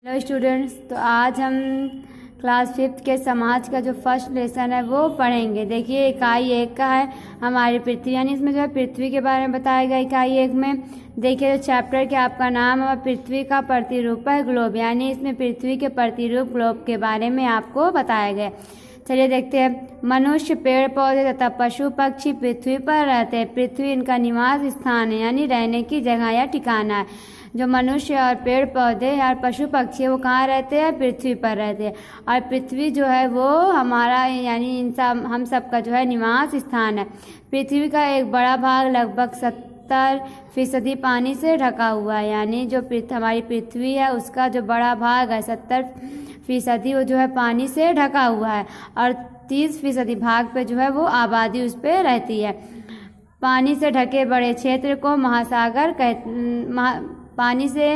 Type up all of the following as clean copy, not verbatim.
Hello students, तो आज हम क्लास 5th के समाज का जो फर्स्ट लेसन है वो पढ़ेंगे। देखिए इकाई 1 का है हमारी पृथ्वी, यानी इसमें जो है पृथ्वी के बारे में बताया गया। इकाई 1 में देखिए जो चैप्टर के आपका नाम है पृथ्वी का प्रतिरूप है ग्लोब, यानी इसमें पृथ्वी के प्रतिरूप ग्लोब के बारे में आपको बताया गया। चलिए देखते हैं। मनुष्य, पेड़ पौधे तथा पशु पक्षी पृथ्वी पर रहते हैं। पृथ्वी इनका निवास स्थान है, यानी रहने की जगह या ठिकाना है। जो मनुष्य और पेड़ पौधे और पशु पक्षी वो कहाँ रहते हैं? पृथ्वी पर रहते हैं। और पृथ्वी जो है वो हमारा यानी हम सब का जो है निवास स्थान है। पृथ्वी का एक बड़ा भाग लगभग 70% पानी से ढका हुआ है, यानी जो हमारी पृथ्वी है उसका जो बड़ा भाग है 70% वो जो है पानी से ढका हुआ है, और 30% भाग पे जो है वो आबादी उस पर रहती है। पानी से ढके बड़े क्षेत्र को पानी से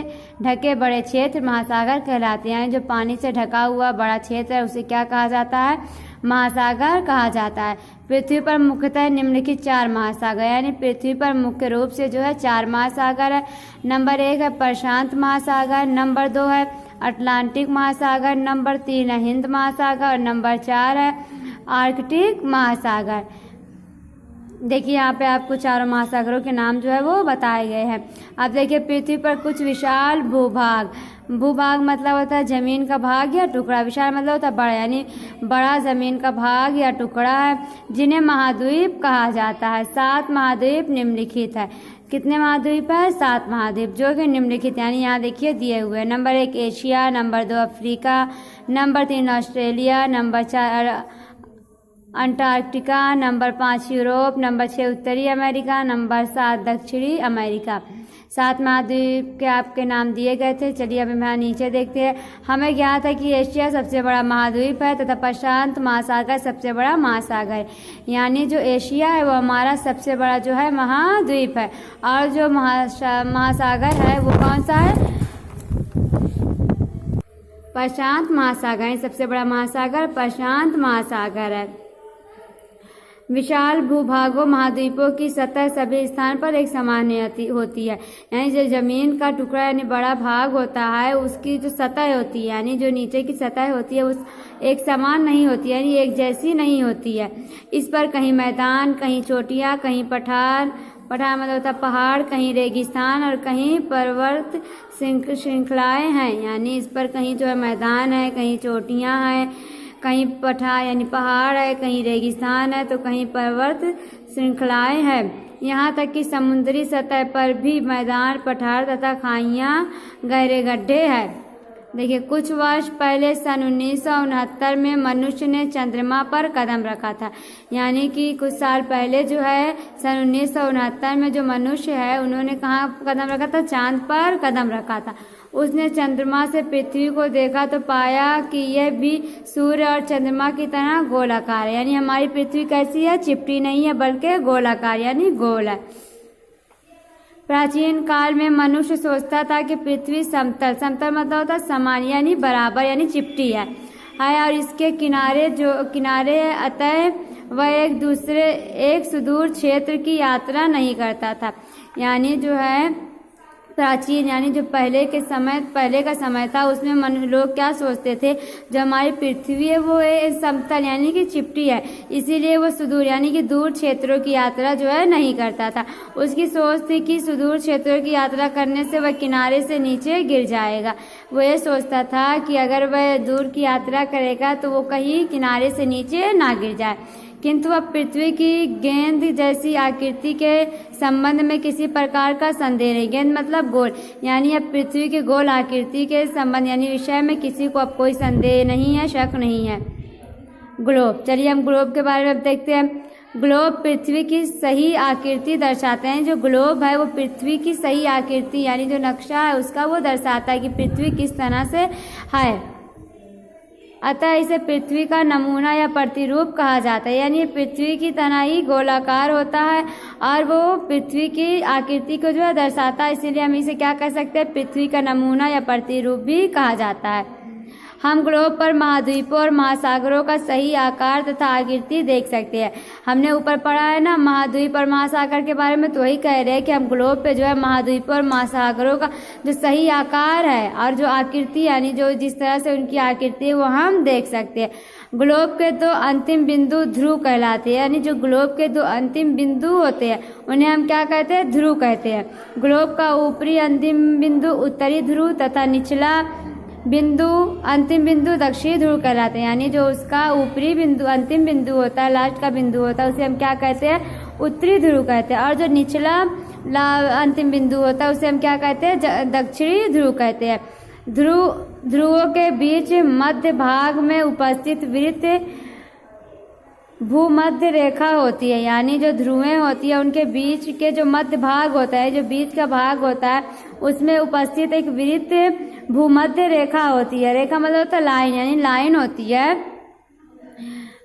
ढके बड़े क्षेत्र महासागर कहलाते हैं। यानी जो पानी से ढका हुआ बड़ा क्षेत्र है उसे क्या कहा जाता है? महासागर कहा जाता है। पृथ्वी पर मुख्यतः निम्नलिखित 4 महासागर, यानी पृथ्वी पर मुख्य रूप से जो है 4 महासागर है। नंबर 1 है प्रशांत महासागर, नंबर 2 है अटलांटिक महासागर, नंबर 3 है हिंद महासागर और नंबर 4 है आर्कटिक महासागर। देखिए यहाँ पे आपको चारों महासागरों के नाम जो है वो बताए गए हैं। अब देखिए पृथ्वी पर कुछ विशाल भूभाग, भूभाग मतलब होता है जमीन का भाग या टुकड़ा, विशाल मतलब होता है बड़ा, यानी बड़ा जमीन का भाग या टुकड़ा है, जिन्हें महाद्वीप कहा जाता है। 7 महाद्वीप निम्नलिखित है। कितने महाद्वीप है? 7 महाद्वीप, जो कि निम्नलिखित यानी यहाँ देखिए दिए हुए हैं। Number 1 Asia, number 2 Africa, number 3 Australia, number 4 Antarctica, number 5 Europe, number 6 उत्तरी अमेरिका, नंबर 7 दक्षिणी अमेरिका। 7 महाद्वीप के आपके नाम दिए गए थे। चलिए अब हम नीचे देखते हैं। हमें ज्ञात है कि एशिया सबसे बड़ा महाद्वीप है तथा प्रशांत महासागर सबसे बड़ा महासागर, यानी जो एशिया है वो हमारा सबसे बड़ा जो है महाद्वीप है, और जो महासागर है वो कौन सा है? प्रशांत महासागर। सबसे बड़ा महासागर प्रशांत महासागर है। विशाल भूभागों महाद्वीपों की सतह सभी स्थान पर एक समान होती है, यानी जो जमीन का टुकड़ा यानी बड़ा भाग होता है उसकी जो सतह होती है, यानी जो नीचे की सतह होती है उस एक समान नहीं होती, यानी एक जैसी नहीं होती है। इस पर कहीं मैदान, कहीं चोटियाँ, कहीं पठार मतलब होता पहाड़, कहीं रेगिस्तान और कहीं पर्वत श्रृंखलाएं हैं। यानी इस पर कहीं जो है मैदान है, कहीं चोटियाँ हैं, कहीं पठार यानी पहाड़ है, कहीं रेगिस्तान है, तो कहीं पर्वत श्रृंखलाएं हैं। यहाँ तक कि समुद्री सतह पर भी मैदान, पठार तथा खाइयाँ, गहरे गड्ढे हैं। देखिए कुछ वर्ष पहले सन 1969 में मनुष्य ने चंद्रमा पर कदम रखा था, यानी कि कुछ साल पहले जो है सन 1969 में जो मनुष्य है उन्होंने कहाँ कदम रखा था? चांद पर कदम रखा था। उसने चंद्रमा से पृथ्वी को देखा तो पाया कि यह भी सूर्य और चंद्रमा की तरह गोलाकार है, यानी हमारी पृथ्वी कैसी है? चिपटी नहीं है बल्कि गोलाकार यानी गोल है। प्राचीन काल में मनुष्य सोचता था कि पृथ्वी समतल मतलब होता है समान यानी बराबर यानी चिपटी है, और इसके किनारे अतः वह एक सुदूर क्षेत्र की यात्रा नहीं करता था। यानी जो है प्राचीन यानी जो पहले का समय था उसमें लोग क्या सोचते थे? जो हमारी पृथ्वी है वो समतल यानी कि चिपटी है, इसीलिए वो सुदूर यानी कि दूर क्षेत्रों की यात्रा जो है नहीं करता था। उसकी सोच थी कि सुदूर क्षेत्रों की यात्रा करने से वह किनारे से नीचे गिर जाएगा। वो ये सोचता था कि अगर वह दूर की यात्रा करेगा तो वो कहीं किनारे से नीचे ना गिर जाए। किंतु अब पृथ्वी की गेंद जैसी आकृति के संबंध में किसी प्रकार का संदेह नहीं। गेंद मतलब गोल, यानी अब पृथ्वी के गोल आकृति के संबंध यानी विषय में किसी को अब कोई संदेह नहीं है, शक नहीं है। ग्लोब, चलिए हम ग्लोब के बारे में देखते हैं। ग्लोब पृथ्वी की सही आकृति दर्शाते हैं। जो ग्लोब है वो पृथ्वी की सही आकृति यानी जो नक्शा है उसका वो दर्शाता है कि पृथ्वी किस तरह से है, अतः इसे पृथ्वी का नमूना या प्रतिरूप कहा जाता है। यानी पृथ्वी की तरह ही गोलाकार होता है और वो पृथ्वी की आकृति को जो है दर्शाता है, इसीलिए हम इसे क्या कह सकते हैं? पृथ्वी का नमूना या प्रतिरूप भी कहा जाता है। हम ग्लोब पर महाद्वीपों और महासागरों का सही आकार तथा आकृति देख सकते हैं। हमने ऊपर पढ़ा है ना महाद्वीप और महासागर के बारे में, तो वही कह रहे हैं कि हम ग्लोब पे जो है महाद्वीपों और महासागरों का जो सही आकार है और जो आकृति यानी जो जिस तरह से उनकी आकृति है वो हम देख सकते हैं। ग्लोब के दो अंतिम बिंदु ध्रुव कहलाते हैं, यानी जो ग्लोब के दो अंतिम बिंदु होते हैं उन्हें हम क्या कहते हैं, ध्रुव कहते हैं। ग्लोब का ऊपरी अंतिम बिंदु उत्तरी ध्रुव तथा निचला अंतिम बिंदु दक्षिणी ध्रुव कहलाते हैं, यानी जो उसका ऊपरी बिंदु अंतिम बिंदु होता है, लास्ट का बिंदु होता है, उसे हम क्या कहते हैं, उत्तरी ध्रुव कहते हैं। और जो निचला अंतिम बिंदु होता है उसे हम क्या कहते हैं, दक्षिणी ध्रुव कहते हैं। ध्रुवों के बीच मध्य भाग में उपस्थित वृत्त भूमध्य रेखा होती है, यानी जो ध्रुवें होती है उनके बीच के जो मध्य भाग होता है, जो बीच का भाग होता है, उसमें उपस्थित एक वृत्त भूमध्य रेखा होती है। रेखा मतलब होता है लाइन, यानी लाइन होती है।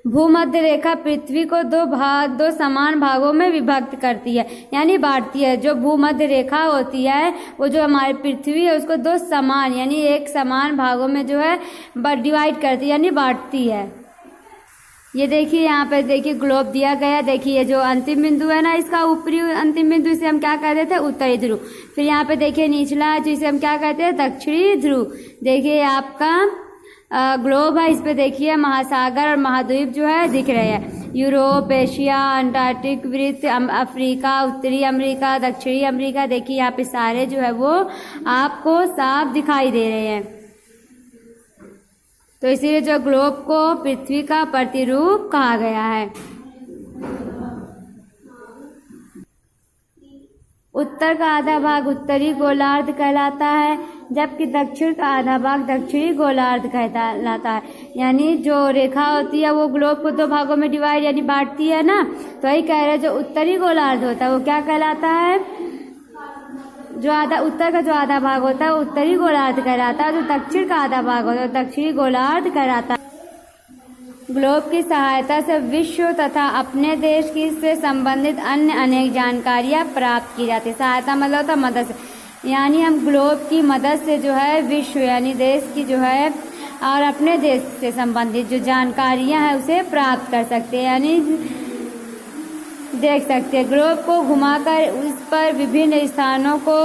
भूमध्य रेखा पृथ्वी को दो समान भागों में विभक्त करती है, यानी बांटती है। जो भूमध्य रेखा होती है वो जो हमारी पृथ्वी है उसको दो समान यानी एक समान भागों में जो है डिवाइड करती है, यानी बांटती है। ये देखिए यहाँ पे देखिए ग्लोब दिया गया, देखिए जो अंतिम बिंदु है ना इसका ऊपरी अंतिम बिंदु, इसे हम क्या कहते थे, उत्तरी ध्रुव। फिर यहाँ पे देखिए निचला जिसे हम क्या कहते हैं, दक्षिणी ध्रुव। देखिए आपका ग्लोब है, इस पे देखिए महासागर और महाद्वीप जो है दिख रहे हैं। यूरोप, एशिया, अंटार्कटिक वृत्त, अफ्रीका, उत्तरी अमेरिका, दक्षिणी अमेरिका, देखिए यहाँ पे सारे जो है वो आपको साफ दिखाई दे रहे हैं। तो इसीलिए जो ग्लोब को पृथ्वी का प्रतिरूप कहा गया है। उत्तर का आधा भाग उत्तरी गोलार्ध कहलाता है, जबकि दक्षिण का आधा भाग दक्षिणी गोलार्ध कहलाता है। यानी जो रेखा होती है वो ग्लोब को दो भागों में डिवाइड यानी बांटती है ना, तो वही कह रहे जो उत्तरी गोलार्ध होता है वो क्या कहलाता है, जो उत्तर का जो आधा भाग होता है उत्तरी गोलार्ध कहलाता है, जो दक्षिण का आधा भाग होता है दक्षिणी गोलार्ध कहलाता है। ग्लोब की सहायता से विश्व तथा अपने देश की से संबंधित अन्य अनेक जानकारियां प्राप्त की जाती है। सहायता मतलब होता है मदद से, यानी हम ग्लोब की मदद से जो है विश्व यानी देश की जो है और अपने देश से संबंधित जो जानकारियां हैं उसे प्राप्त कर सकते हैं, यानी देख सकते हैं। ग्लोब को घुमाकर उस पर विभिन्न स्थानों को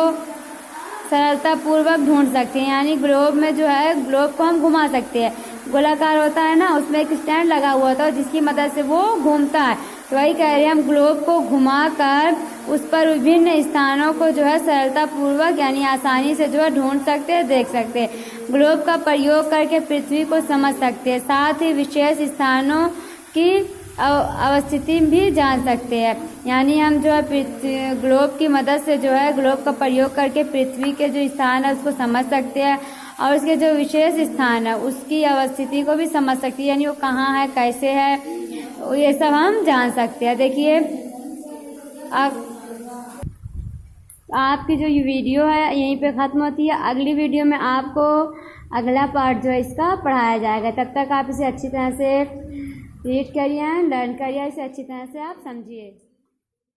सरलता पूर्वक ढूंढ सकते हैं, यानी ग्लोब में जो है ग्लोब को हम घुमा सकते हैं। गोलाकार होता है ना, उसमें एक स्टैंड लगा हुआ होता है जिसकी मदद से वो घूमता है। तो वही कह रहे हैं हम ग्लोब को घुमाकर उस पर विभिन्न स्थानों को जो है सरलता पूर्वक यानी आसानी से जो है ढूंढ सकते हैं, देख सकते हैं। ग्लोब का प्रयोग करके पृथ्वी को समझ सकते हैं, साथ ही विशेष स्थानों की अवस्थिति भी जान सकते हैं। यानी हम जो है ग्लोब की मदद से जो है ग्लोब का प्रयोग करके पृथ्वी के जो स्थान है उसको समझ सकते हैं और उसके जो विशेष स्थान है उसकी अवस्थिति को भी समझ सकती है, यानी वो कहाँ है, कैसे है, ये सब हम जान सकते हैं। देखिए आपकी जो ये वीडियो है यहीं पे ख़त्म होती है। अगली वीडियो में आपको अगला पार्ट जो है इसका पढ़ाया जाएगा। तब तक आप इसे अच्छी तरह से रीड करिए, लर्न करिए, इसे अच्छी तरह से आप समझिए।